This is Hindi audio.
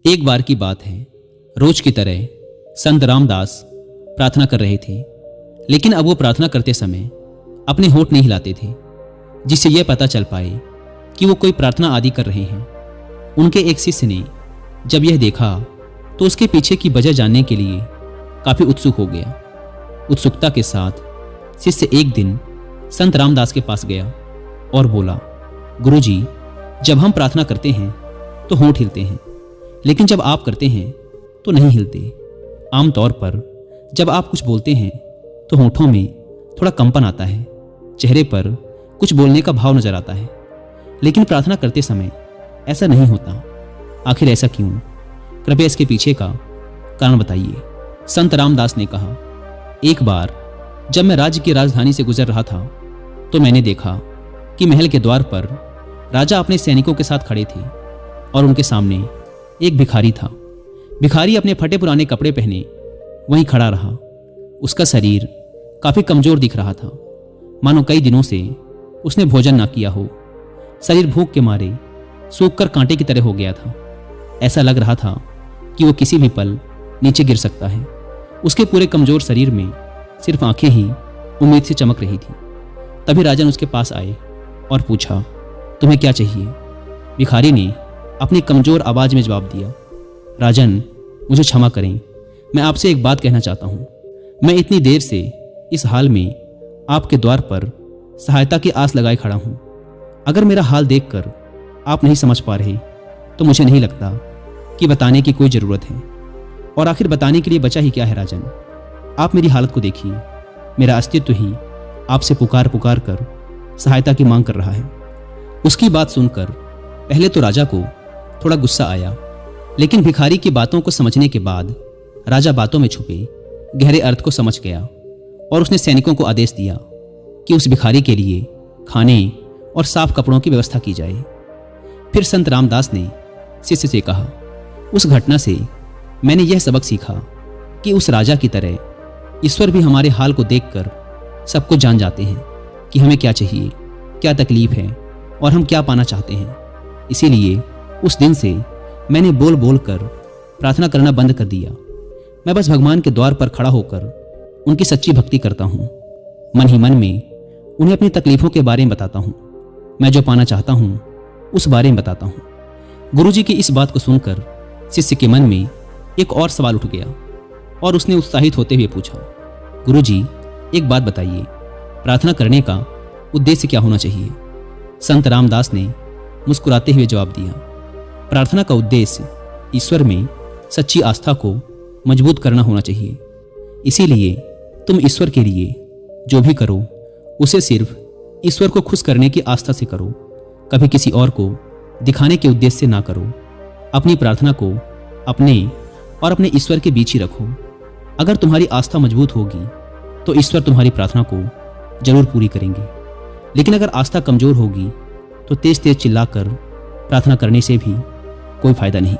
एक बार की बात है, रोज की तरह संत रामदास प्रार्थना कर रहे थे, लेकिन अब वो प्रार्थना करते समय अपने होंठ नहीं हिलाते थे, जिससे यह पता चल पाए कि वो कोई प्रार्थना आदि कर रहे हैं। उनके एक शिष्य ने जब यह देखा तो उसके पीछे की वजह जानने के लिए काफी उत्सुक हो गया। उत्सुकता के साथ शिष्य एक दिन संत रामदास के पास गया और बोला, गुरुजी, जब हम प्रार्थना करते हैं तो होंठ हिलते हैं, लेकिन जब आप करते हैं तो नहीं हिलते। आमतौर पर जब आप कुछ बोलते हैं तो होंठों में थोड़ा कंपन आता है, चेहरे पर कुछ बोलने का भाव नजर आता है, लेकिन प्रार्थना करते समय ऐसा नहीं होता। आखिर ऐसा क्यों? कृपया इसके पीछे का कारण बताइए। संत रामदास ने कहा, एक बार जब मैं राज्य की राजधानी से गुजर रहा था तो मैंने देखा कि महल के द्वार पर राजा अपने सैनिकों के साथ खड़े थे और उनके सामने एक भिखारी था। भिखारी अपने फटे पुराने कपड़े पहने वहीं खड़ा रहा। उसका शरीर काफी कमजोर दिख रहा था, मानो कई दिनों से उसने भोजन ना किया हो। शरीर भूख के मारे सूखकर कांटे की तरह हो गया था। ऐसा लग रहा था कि वो किसी भी पल नीचे गिर सकता है। उसके पूरे कमजोर शरीर में सिर्फ आंखें ही उम्मीद से चमक रही थी। तभी राजन उसके पास आए और पूछा, तुम्हें क्या चाहिए? भिखारी ने अपनी कमजोर आवाज में जवाब दिया, राजन, मुझे क्षमा करें, मैं आपसे एक बात कहना चाहता हूं। मैं इतनी देर से इस हाल में आपके द्वार पर सहायता की आस लगाए खड़ा हूं। अगर मेरा हाल देखकर आप नहीं समझ पा रहे तो मुझे नहीं लगता कि बताने की कोई जरूरत है। और आखिर बताने के लिए बचा ही क्या है राजन? आप मेरी हालत को देखिए। मेरा अस्तित्व ही आपसे पुकार पुकार कर सहायता की मांग कर रहा है। उसकी बात सुनकर पहले तो राजा को थोड़ा गुस्सा आया, लेकिन भिखारी की बातों को समझने के बाद राजा बातों में छुपे गहरे अर्थ को समझ गया और उसने सैनिकों को आदेश दिया कि उस भिखारी के लिए खाने और साफ कपड़ों की व्यवस्था की जाए। फिर संत रामदास ने शिष्य से कहा, उस घटना से मैंने यह सबक सीखा कि उस राजा की तरह ईश्वर भी हमारे हाल को देखकर सब कुछ जान जाते हैं कि हमें क्या चाहिए, क्या तकलीफ है और हम क्या पाना चाहते हैं। इसीलिए उस दिन से मैंने बोल बोल कर प्रार्थना करना बंद कर दिया। मैं बस भगवान के द्वार पर खड़ा होकर उनकी सच्ची भक्ति करता हूँ। मन ही मन में उन्हें अपनी तकलीफों के बारे में बताता हूँ। मैं जो पाना चाहता हूँ उस बारे में बताता हूँ। गुरुजी की इस बात को सुनकर शिष्य के मन में एक और सवाल उठ गया और उसने उत्साहित होते हुए पूछा, गुरुजी, एक बात बताइए, प्रार्थना करने का उद्देश्य क्या होना चाहिए? संत रामदास ने मुस्कुराते हुए जवाब दिया, प्रार्थना का उद्देश्य ईश्वर में सच्ची आस्था को मजबूत करना होना चाहिए। इसीलिए तुम ईश्वर के लिए जो भी करो उसे सिर्फ ईश्वर को खुश करने की आस्था से करो। कभी किसी और को दिखाने के उद्देश्य से ना करो। अपनी प्रार्थना को अपने और अपने ईश्वर के बीच ही रखो। अगर तुम्हारी आस्था मजबूत होगी तो ईश्वर तुम्हारी प्रार्थना को जरूर पूरी करेंगे। लेकिन अगर आस्था कमजोर होगी तो तेज तेज चिल्लाकर प्रार्थना करने से भी कोई फायदा नहीं।